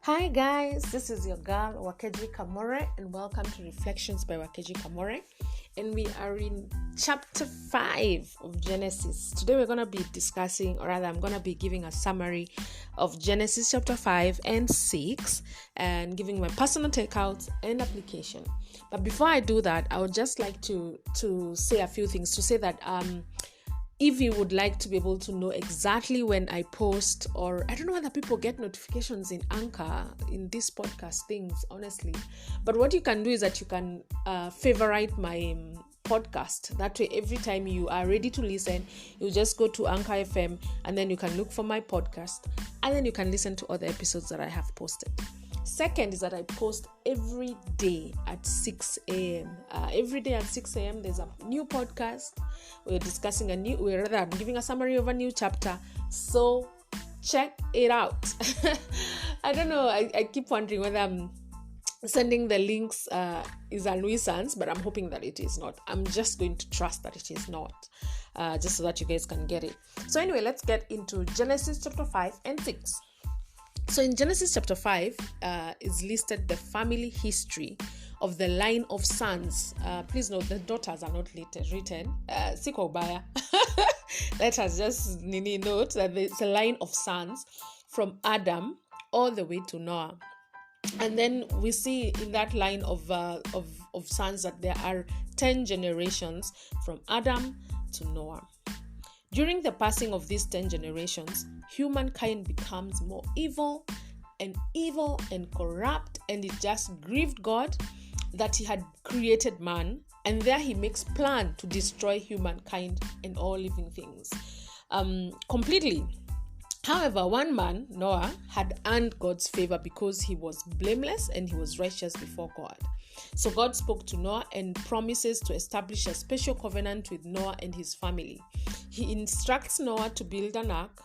Hi guys, this is your girl Wakeji Kamore and welcome to Reflections by Wakeji Kamore, and we are in chapter 5 of Genesis. Today we're going to be discussing, or rather I'm going to be giving a summary of Genesis chapter 5 and 6 and giving my personal takeouts and application. But before I do that, I would just like to say a few things, to say that if you would like to be able to know exactly when I post, or I don't know whether people get notifications in Anchor in these podcast things, honestly. But what you can do is that you can favorite my podcast. That way, every time you are ready to listen, you just go to Anchor FM and then you can look for my podcast and then you can listen to other episodes that I have posted. Second is that I post every day at 6 a.m. Every day at 6 a.m. there's a new podcast. I'm giving a summary of a new chapter. So check it out. I don't know. I keep wondering whether I'm sending the links is a nuisance, but I'm hoping that it is not. I'm just going to trust that it is not, just so that you guys can get it. So anyway, let's get into Genesis chapter 5 and 6. So in Genesis chapter 5 is listed the family history of the line of sons. Please note the daughters are not written. Siko ubaya. Let us just note that it's a line of sons from Adam all the way to Noah. And then we see in that line of sons that there are 10 generations from Adam to Noah. During the passing of these 10 generations, humankind becomes more evil and corrupt, and it just grieved God that he had created man, and there he makes plan to destroy humankind and all living things completely. However, one man, Noah, had earned God's favor because he was blameless and he was righteous before God. So God spoke to Noah and promises to establish a special covenant with Noah and his family. He instructs Noah to build an ark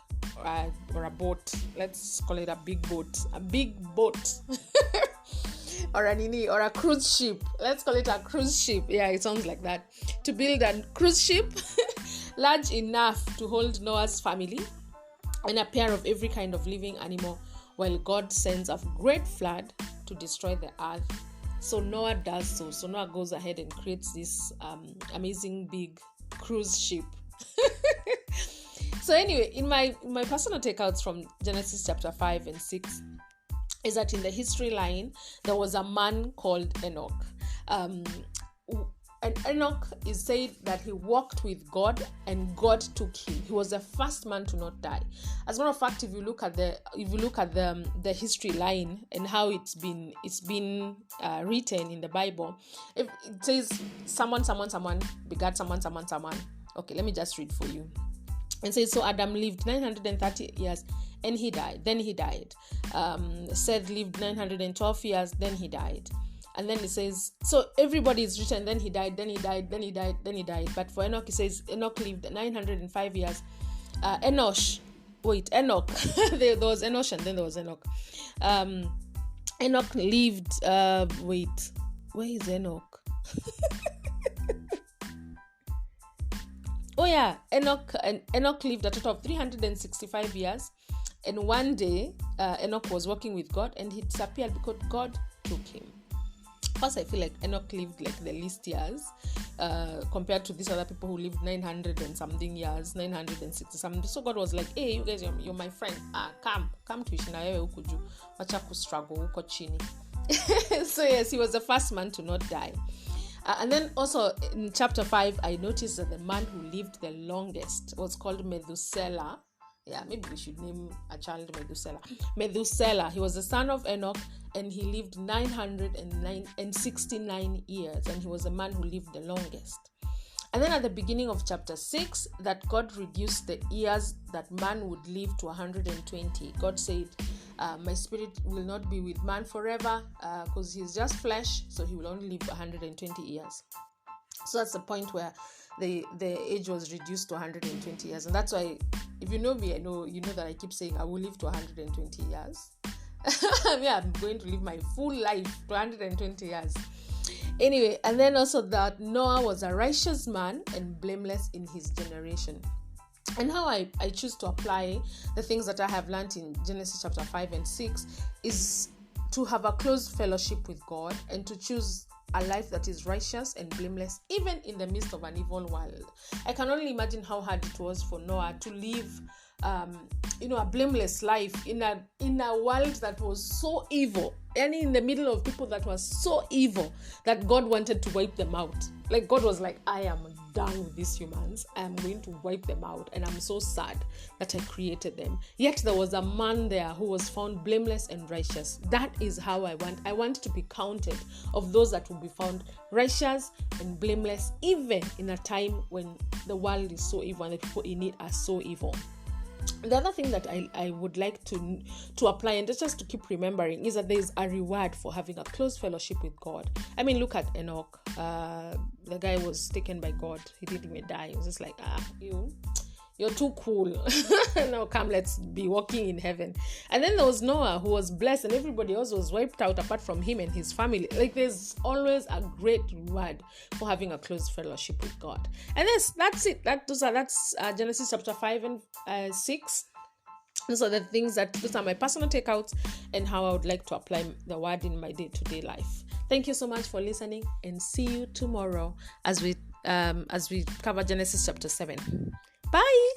or a boat. Let's call it a big boat. A big boat. or a cruise ship. Let's call it a cruise ship. Yeah, it sounds like that. To build a cruise ship large enough to hold Noah's family and a pair of every kind of living animal, while God sends a great flood to destroy the earth. So Noah does so. So Noah goes ahead and creates this amazing big cruise ship. So anyway, in my personal takeouts from Genesis chapter 5 and 6 is that in the history line, there was a man called Enoch. And Enoch is said that he walked with God and God took him. He was the first man to not die. As a matter of fact, if you look at the history line and how it's been written in the Bible, it says someone begat someone. Okay, let me just read for you. And says, so Adam lived 930 years and he died. Then he died. Seth lived 912 years. Then he died. And then it says, so everybody is written, then he died. But for Enoch, it says Enoch lived 905 years. Enoch. There was Enoch and then there was Enoch. Enoch lived, where is Enoch? Enoch lived a total of 365 years. And one day, Enoch was walking with God and he disappeared because God took him. First, I feel like Enoch lived like the least years compared to these other people who lived 900 and something years, 960 something. So God was like, hey, you guys, you're my friend. Come to Ishinawewe ukuju. Wacha kustruggle uko chini. So yes, he was the first man to not die. And then also in chapter 5, I noticed that the man who lived the longest was called Methuselah. Yeah, maybe we should name a child Methuselah. Methuselah, he was the son of Enoch, and he lived 969 years, and he was the man who lived the longest. And then at the beginning of chapter 6, that God reduced the years that man would live to 120. God said, my spirit will not be with man forever because he's just flesh, so he will only live 120 years. So that's the point where the age was reduced to 120 years. And that's why, if you know me, you know that I keep saying I will live to 120 years. I'm going to live my full life to 120 years. Anyway, and then also that Noah was a righteous man and blameless in his generation. And how I choose to apply the things that I have learned in Genesis chapter 5 and 6 is to have a close fellowship with God and to choose a life that is righteous and blameless, even in the midst of an evil world. I can only imagine how hard it was for Noah to live a blameless life in a world that was so evil, and in the middle of people that was so evil that God wanted to wipe them out. Like, God was like, I am done with these humans. I am going to wipe them out, and I'm so sad that I created them. Yet there was a man there who was found blameless and righteous. That is how I want to be counted of those that will be found righteous and blameless, even in a time when the world is so evil and the people in it are so evil. The other thing that I would like to apply, and just to keep remembering, is that there is a reward for having a close fellowship with God. I mean, look at Enoch. The guy was taken by God. He didn't even die. He was just like, you're too cool. Now come, let's be walking in heaven. And then there was Noah, who was blessed, and everybody else was wiped out apart from him and his family. Like, there's always a great reward for having a close fellowship with God. And that's it. That's Genesis chapter 5 and 6. Those are the things those are my personal takeouts and how I would like to apply the word in my day-to-day life. Thank you so much for listening, and see you tomorrow as we cover Genesis chapter 7. Bye.